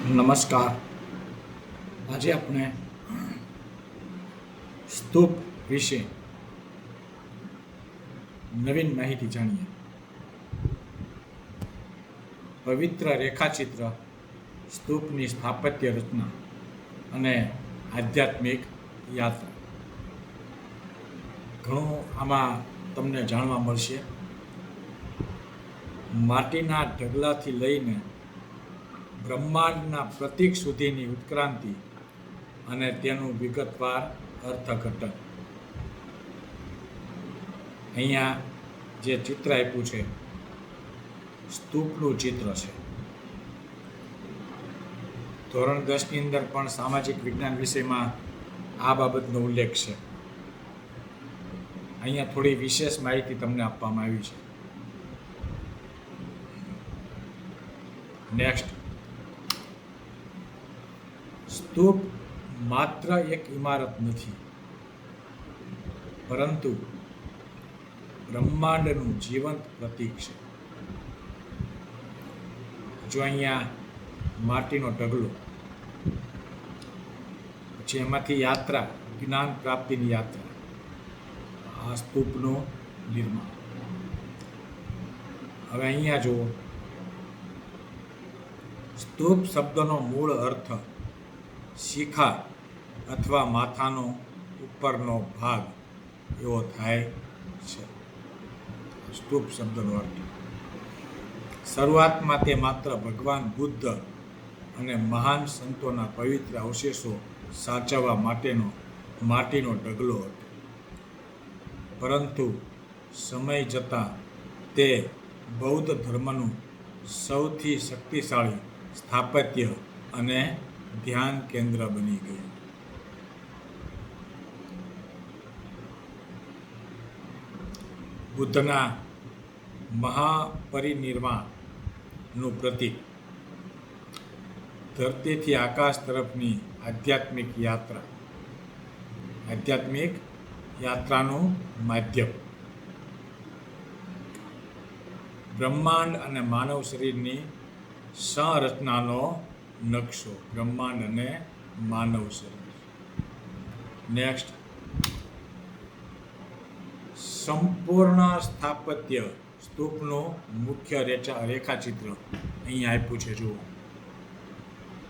નમસ્કાર. આજે આપણે સ્તૂપ વિશે નવીન માહિતી જાણીએ. પવિત્ર રેખાચિત્ર, સ્તૂપની સ્થાપત્ય રચના અને આધ્યાત્મિક યાત્રા. ઘણું આમાં તમને જાણવા મળશે. માટીના ઢગલાથી લઈને બ્રહ્માંડના પ્રતીક સુધીની ઉત્ક્રાંતિ અને તેનું વિગતવાર અર્થઘટન. અહીંયા જે ચિત્ર આપ્યું છે, સ્તૂપનું ચિત્ર છે. ધોરણ 10ની અંદર પણ સામાજિક વિજ્ઞાન વિષયમાં આ બાબતનો ઉલ્લેખ છે. અહીંયા થોડી વિશેષ માહિતી તમને આપવામાં આવી છે. નેક્સ્ટ, સ્તૂપ માત્ર એક ઇમારત નથી, પરંતુ બ્રહ્માંડનું જીવંત પ્રતીક છે. જો અહીંયા માટીનો ઢગલો, પછી એમાંથી યાત્રા, જ્ઞાન પ્રાપ્તિની યાત્રા, આ સ્તૂપનું નિર્માણ. હવે અહીંયા જુઓ, સ્તૂપ શબ્દનો મૂળ અર્થ શિખા અથવા માથાનો ઉપરનો ભાગ એવો થાય છે. સ્તૂપ શબ્દનો અર્થ શરૂઆતમાં તે માત્ર ભગવાન બુદ્ધ અને મહાન સંતોના પવિત્ર અવશેષો સાચવવા માટેનો માટીનો ઢગલો હતો, પરંતુ સમય જતાં તે બૌદ્ધ ધર્મનું સૌથી શક્તિશાળી સ્થાપત્ય અને ધ્યાન કેન્દ્ર બની ગયું. બુદ્ધના મહાપરિનિર્વાણનું પ્રતીક, ધરતીથી આકાશ તરફની આધ્યાત્મિક યાત્રાનું માધ્યમ, બ્રહ્માંડ અને માનવ શરીરની સંરચનાનો નકશો. બ્રહ્માંડ અને માનવ શરીર. નેક્સ્ટ, સંપૂર્ણ સ્થાપત્ય, સ્તૂપનું મુખ્ય રેખાચિત્ર અહીંયા આપ્યું છે. જુઓ,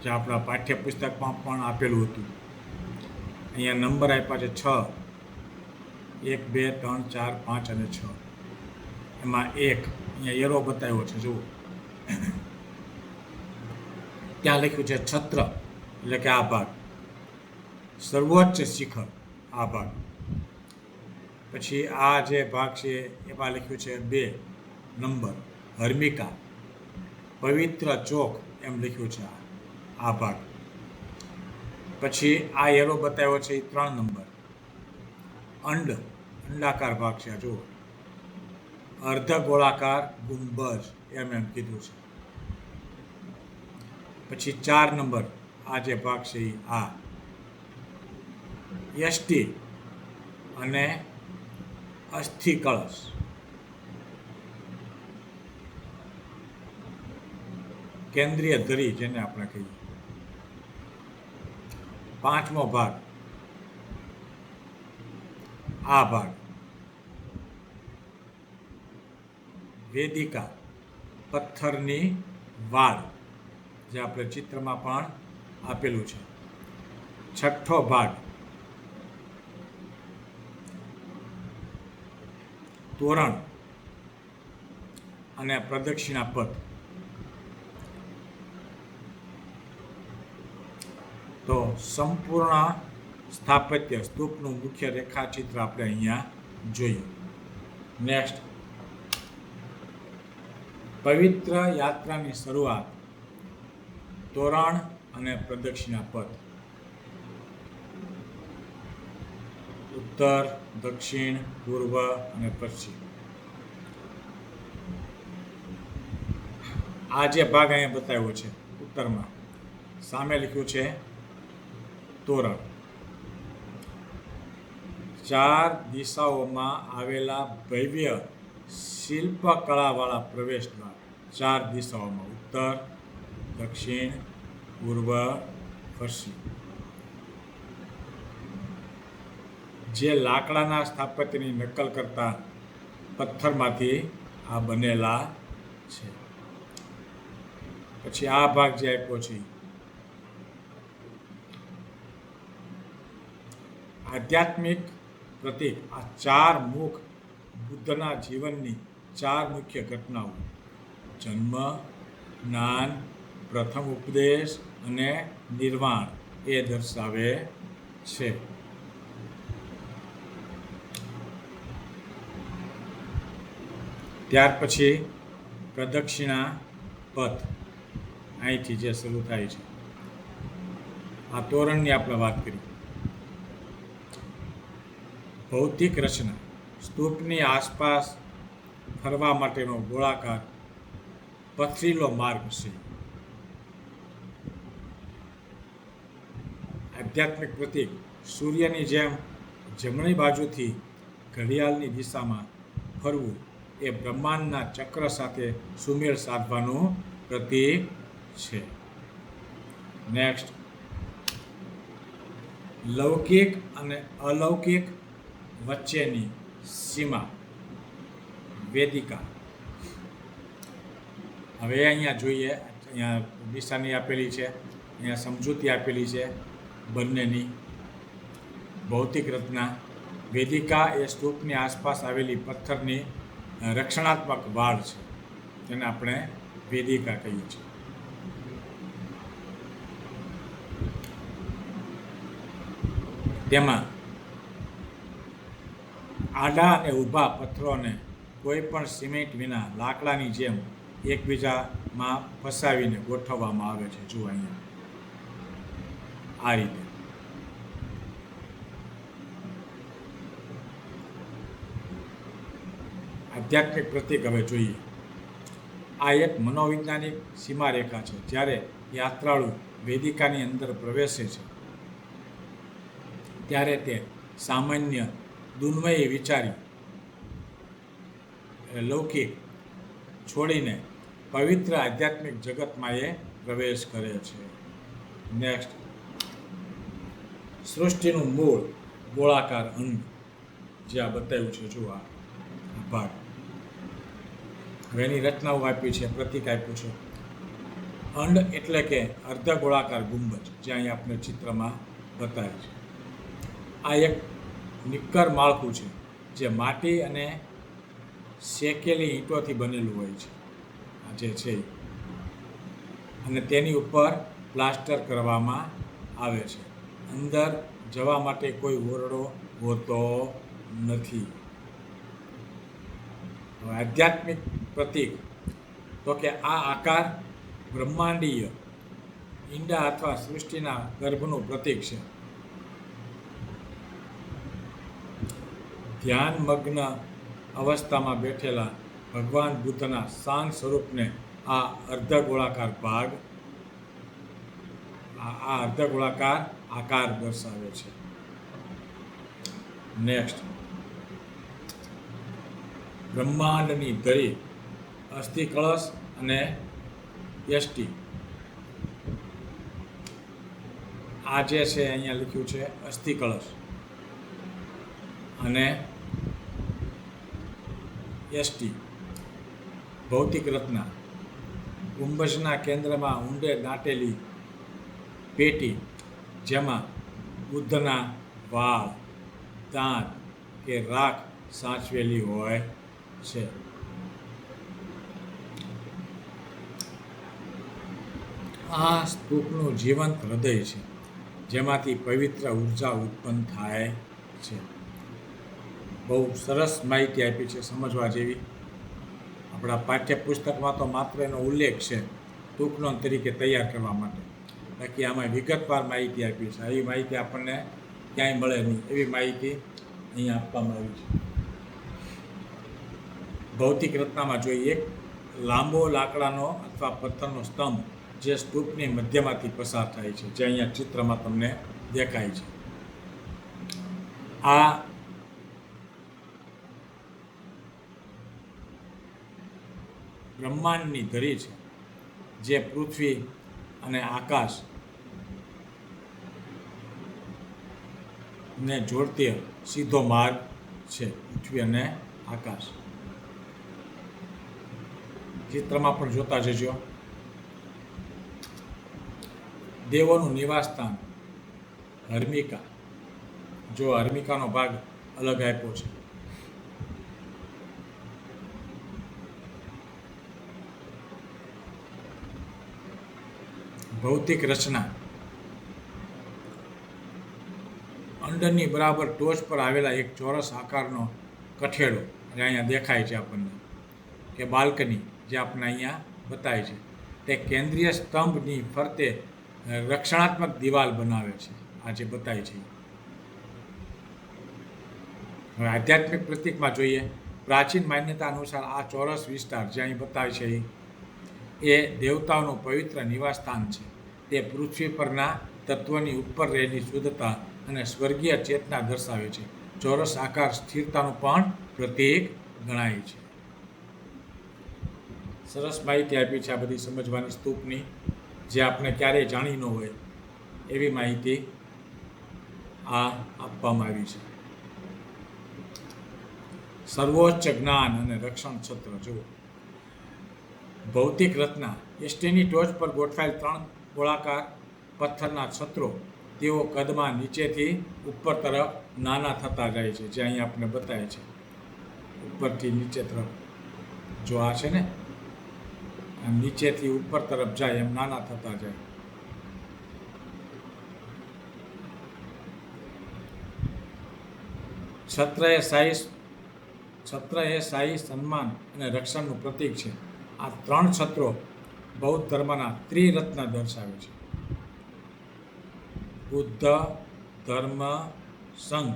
જે આપણા પાઠ્યપુસ્તકમાં પણ આપેલું હતું. અહીંયા નંબર આપ્યા છે 6, 1, 2, 3, 4, 5 અને 6. એમાં 1 અહીંયા એરો બતાવ્યો છે. જુઓ, ત્યાં લખ્યું છે છત્ર, એટલે કે આ ભાગ, સર્વોચ્ચ શિખર આ ભાગ. પછી આ જે ભાગ છે એમાં લખ્યું છે 2 નંબર, હર્મિકા, પવિત્ર ચોક એમ લખ્યું છે આ ભાગ. પછી આ એરો બતાવ્યો છે એ 3 નંબર, અંડાકાર ભાગ છે. જુઓ, અર્ધ ગોળાકાર ગુંબજ એમ કીધું છે. પછી 4 નંબર આ જે ભાગ છે એ આ યષ્ટિ અને અસ્થિ કળશ. કેન્દ્રીય ધરી જેને આપણે કહીએ. 5મો ભાગ આ ભાગ, વેદિકા, પથ્થરની વાડ, જે આપણે ચિત્રમાં પણ આપેલું છે. 6ઠ્ઠો ભાગ તોરણ અને પ્રદક્ષિણા પથ. તો સંપૂર્ણ સ્થાપત્ય, સ્તૂપનું મુખ્ય રેખાચિત્ર આપણે અહીંયા જોઈએ. નેક્સ્ટ, પવિત્ર યાત્રાની શરૂઆત, તોરણ અને પ્રદક્ષિણા પથ. ઉત્તર, દક્ષિણ, પૂર્વ અને પશ્ચિમ. આ જે ભાગ અહીંયા બતાવ્યો છે ઉત્તરમાં, સામે લખ્યું છે તોરણ. 4 દિશાઓમાં આવેલા ભવ્ય શિલ્પકળાવાળા પ્રવેશ દ્વાર. 4 દિશાઓમાં, ઉત્તર, દક્ષિણ, ઉર્વશી. જે લાકડાના સ્થાપત્યની નકલ કરતા પથ્થરમાંથી આ બનેલા છે. પછી આ ભાગ જે આપ્યો છે, આધ્યાત્મિક પ્રતીક. આ 4 મુખ બુદ્ધના જીવનની 4 મુખ્ય ઘટનાઓ: જન્મ, જ્ઞાન, પ્રથમ ઉપદેશ અને નિર્વાણ એ દર્શાવે છે. ત્યાર પછી પ્રદક્ષિણા પથ અહીંથી જે શરૂ થાય છે. આ તોરણની આપણે વાત કરી. ભૌતિક રચના: સ્તૂપની આસપાસ ફરવા માટેનો ગોળાકાર પથરીલો માર્ગ છે. આધ્યાત્મિક પ્રતીક: સૂર્યની જેમ જમણી બાજુથી ઘડિયાળની દિશામાં ફરવું એ બ્રહ્માંડના ચક્ર સાથે સુમેળ સાધવાનું પ્રતીક છે. નેક્સ્ટ, લૌકિક અને અલૌકિક વચ્ચેની સીમા, વેદિકા. હવે અહીંયા જોઈએ, અહીંયા નિશાની આપેલી છે, અહીંયા સમજૂતી આપેલી છે બંનેની. ભૌતિક રચના: વેદિકા એ સ્તૂપની આસપાસ આવેલી પથ્થરની રક્ષણાત્મક વાડ છે, જેને આપણે વેદિકા કહીએ છીએ. તેમાં આડા અને ઊભા પથ્થરોને કોઈ પણ સિમેન્ટ વિના લાકડાની જેમ એકબીજામાં ફસાવીને ગોઠવવામાં આવે છે. જુઓ અહીંયા આ રીતે. આધ્યાત્મિક પ્રતીક હવે જોઈએ. આ એક મનોવૈજ્ઞાનિક સીમારેખા છે. જ્યારે યાત્રાળુ વેદિકાની અંદર પ્રવેશે છે ત્યારે તે સામાન્ય દુન્મયી વિચારી લૌકિક છોડીને પવિત્ર આધ્યાત્મિક જગતમાં એ પ્રવેશ કરે છે. નેક્સ્ટ, સૃષ્ટિનું મૂળ ગોળાકાર અંડ જે આ બતાવ્યું છે. જુઓ આ ભાગ. હવે એની રચનાઓ આપી છે, પ્રતીક આપ્યું છે. અંડ એટલે કે અર્ધ ગોળાકાર ગુંબજ, જે અહીં આપણે ચિત્રમાં બતાવે છે. આ એક નિક્કર માળખું છે જે માટી અને શેકેલી ઈંટોથી બનેલું હોય છે. આ જે છે અને તેની ઉપર પ્લાસ્ટર કરવામાં આવે છે. અંદર જવા માટે કોઈ ઓરડો હોતો નથી. આધ્યાત્મિક પ્રતીક તો કે આ આકાર બ્રહ્માંડીય ઈંડા અથવા સૃષ્ટિના ગર્ભનું પ્રતીક છે. ધ્યાનમગ્ન અવસ્થામાં બેઠેલા ભગવાન બુદ્ધના શાંત સ્વરૂપને આ અર્ધગોળાકાર ભાગ, આ અર્ધગોળાકાર આકાર દર્શાવે છે. નેક્સ્ટ, બ્રહ્માંડની ધરી, અસ્થિ કળશ અને યષ્ટિ. આ જે છે અહીંયા લખ્યું છે અસ્થિ કળશ અને યષ્ટિ. ભૌતિક રચના: ગુંબજના કેન્દ્રમાં ઊંડે દાટેલી પેટી જેમાં બુદ્ધના વાળ, દાંત કે રાખ સાચવેલી હોય છે. આ સ્તૂપનું જીવંત હૃદય છે જેમાંથી પવિત્ર ઉર્જા ઉત્પન્ન થાય છે. બહુ સરસ માહિતી આપી છે, સમજવા જેવી. આપણા પાઠ્યપુસ્તકમાં તો માત્ર એનો ઉલ્લેખ છે ટૂંકનોંધ તરીકે તૈયાર કરવા માટે. બાકી આમાં વિગતવાર માહિતી આપી છે. આવી માહિતી આપણને ક્યાંય મળે નહીં, એવી માહિતી અહીંયા આપવામાં આવી છે. ભૌતિક રચનામાં જોઈએ, એક લાંબો લાકડાનો અથવા પથ્થરનો સ્તંભ જે સ્તૂપની મધ્યમાંથી પસાર થાય છે, જે અહીંયા ચિત્રમાં તમને દેખાય છે. આ બ્રહ્માંડની ધરી છે જે પૃથ્વી અને આકાશ ને જોડતી સીધો માર્ગ છે, પૃથ્વી અને આકાશ. ચિત્રમાં પણ જોતા જજો. દેવોનું નિવાસસ્થાન હર્મિકા. જો હર્મિકાનો ભાગ અલગ આપ્યો છે. ભૌતિક રચના. અંડરની બરાબર ટોચ પર આવેલા એક ચોરસ આકારનો કઠેડો જે અહીંયા દેખાય છે આપણને, કે બાલ્કની જે આપણને અહીંયા બતાય છે, તે કેન્દ્રીય સ્તંભની ફરતે રક્ષણાત્મક દિવાલ બનાવે છે. આ જે બતાય છે. હવે આધ્યાત્મિક પ્રતીકમાં જોઈએ. પ્રાચીન માન્યતા અનુસાર આ ચોરસ વિસ્તાર જે અહીં બતાવે છે એ દેવતાઓનું પવિત્ર નિવાસસ્થાન છે. તે પૃથ્વી પરના તત્વની ઉપર રહેલી શુદ્ધતા અને સ્વર્ગીય ચેતના દર્શાવે છે. ચોરસ આકાર સ્થિરતાનું પણ પ્રતીક ગણાય છે. સરસ માહિતી આપી છે આ બધી સમજવાની સ્તૂપની, જે આપણે ક્યારેય જાણી ન હોય એવી માહિતી આ આપવામાં આવી છે. સર્વોચ્ચ જ્ઞાન અને રક્ષણ છત્ર. જુઓ, ભૌતિક રચના. એસ્ટીની ટોચ પર ગોઠવાયેલ 3 ગોળાકાર પથ્થરના છત્રો, તેઓ કદમાં નીચેથી ઉપર તરફ નાના થતા જાય છે, જે અહીં આપણે બતાવે છે. ઉપરથી નીચે તરફ જો આ છે ને, આમ નીચેથી ઉપર તરફ જાય એમ નાના થતા જાય. છત્ર એ શાહી સન્માન અને રક્ષણનું પ્રતીક છે. આ 3 છત્રો બૌદ્ધ ધર્મના ત્રિરત્ન દર્શાવે છે. બુદ્ધ, ધર્મ, સંઘ.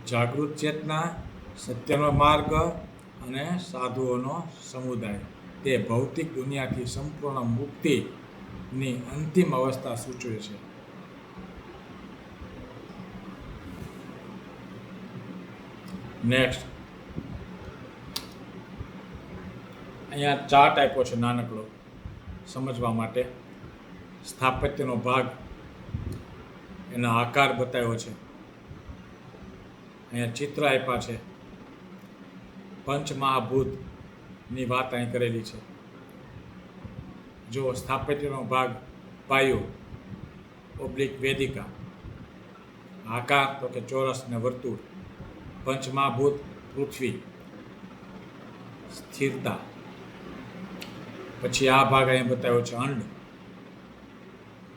જાગૃત ચેતના, સત્યનો માર્ગ અને સાધુઓનો સમુદાય. તે ભૌતિક દુનિયાથી સંપૂર્ણ મુક્તિની અંતિમ અવસ્થા સૂચવે છે. નેક્સ્ટ, અહીંયા ચાર્ટ આપ્યો છે નાનકડો સમજવા માટે. સ્થાપત્યનો ભાગ, એના આકાર બતાવ્યો છે. અહીંયા ચિત્ર આપ્યા છે. પંચમહાભૂતની વાત અહીં કરેલી છે. જો સ્થાપત્યનો ભાગ પાયો ઓબ્લિક વેદિકા, આકાર તો કે ચોરસ ને વર્તુળ, પંચમહાભૂત પૃથ્વી, સ્થિરતા. પછી આ ભાગ અહીંયા બતાવ્યો છે અંડ,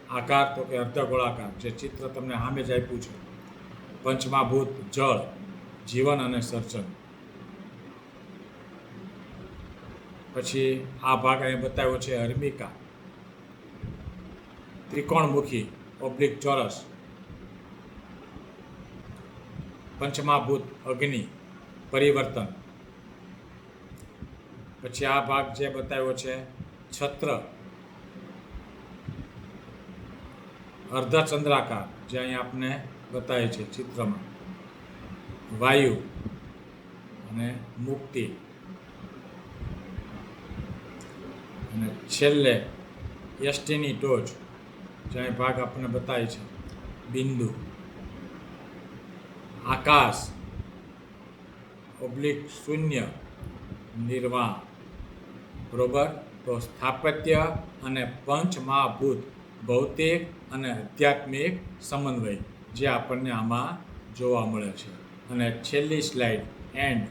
આકાર તો કે અર્ધગોળાકાર, જે ચિત્ર તમને સામે જ આપ્યું છે. પંચમહાભૂત જળ, જીવન અને સર્જન. પછી આ ભાગ અહીંયા બતાવ્યો છે હર્મિકા, ત્રિકોણમુખી ઓબ્લિક ચોરસ. પંચમહાભૂત અગ્નિ, પરિવર્તન. પછી આ ભાગ જે બતાવ્યો છે છત્ર, અર્ધચંદ્રાકાર, જે અહીં આપને બતાવે છે ચિત્રમાં. વાયુ અને મુક્તિ. અને છેલ્લે એસટીની ટોચ, જે અહીં ભાગ આપણને બતાવે છે બિંદુ. આકાશ ઓબ્લિક શૂન્ય, નિર્વાણ. બરોબર. તો સ્થાપત્ય અને પંચમહાભૂત, ભૌતિક અને આધ્યાત્મિક સમન્વય, જે આપણને આમાં જોવા મળે છે. અને છેલ્લી સ્લાઇડ એન્ડ,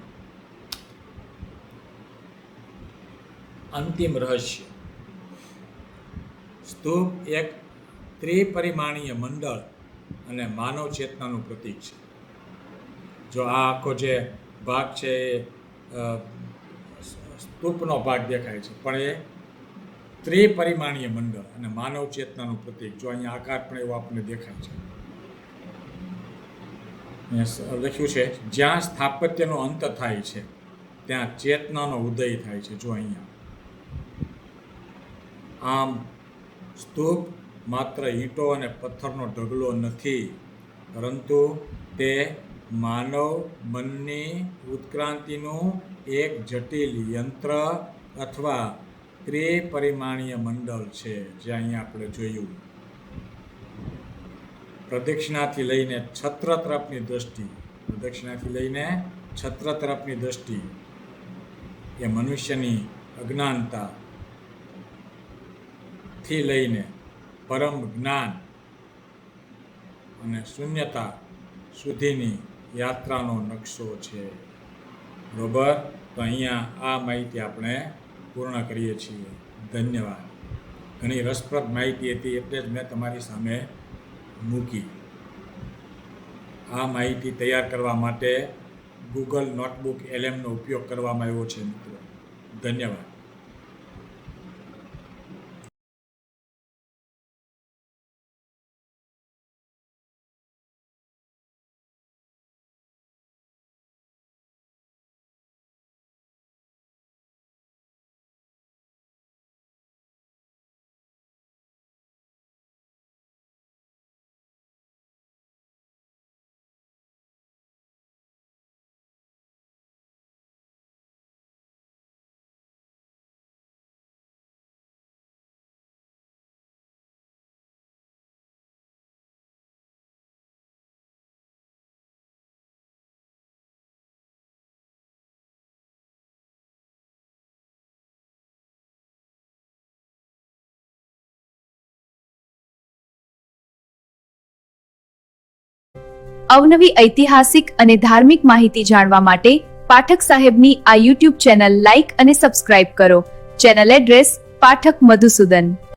અંતિમ રહસ્ય. સ્તૂપ એક ત્રિપરિમાણીય મંડળ અને માનવ ચેતનાનું પ્રતીક છે. જો આ આખો જે ભાગ છે એ સ્તૂપનો ભાગ દેખાય છે, પણ એ ત્રિપરિમાણીય મંડળ અને માનવ ચેતનાનું પ્રતીક. જો અહીંયા આકાર પણ એવો આપણને દેખાય છે. લખ્યું છે જ્યાં સ્થાપત્યનો અંત થાય છે ત્યાં ચેતનાનો ઉદય થાય છે. જો અહીંયા આમ સ્તૂપ માત્ર ઈંટો અને પથ્થરનો ઢગલો નથી, પરંતુ તે માનવ મનની ઉત્ક્રાંતિનું એક જટિલ યંત્ર અથવા ત્રિપરિમાણીય મંડળ છે, જે અહીંયા આપણે જોયું. પ્રદક્ષિણાથી લઈને છત્ર તરફની દ્રષ્ટિ, પ્રદક્ષિણાથી લઈને છત્ર તરફની દ્રષ્ટિ એ મનુષ્યની અજ્ઞાનતા થી લઈને પરમ જ્ઞાન અને શૂન્યતા સુધીની યાત્રાનો નકશો છે. બરોબર? તો અહીંયા આ માહિતી આપણે પૂર્ણ કરીએ છીએ. ધન્યવાદ. ઘણી રસપ્રદ માહિતી હતી એટલે જ મેં તમારી સામે મૂકી. આ માહિતી તૈયાર કરવા માટે ગૂગલ નોટબુક LMનો ઉપયોગ કરવામાં આવ્યો છે મિત્રો. ધન્યવાદ. અવનવી ઐતિહાસિક અને ધાર્મિક માહિતી જાણવા માટે પાઠક સાહેબની આ યુટ્યુબ ચેનલ લાઇક અને સબસ્ક્રાઇબ કરો. Channel address Pathak Madhusudan.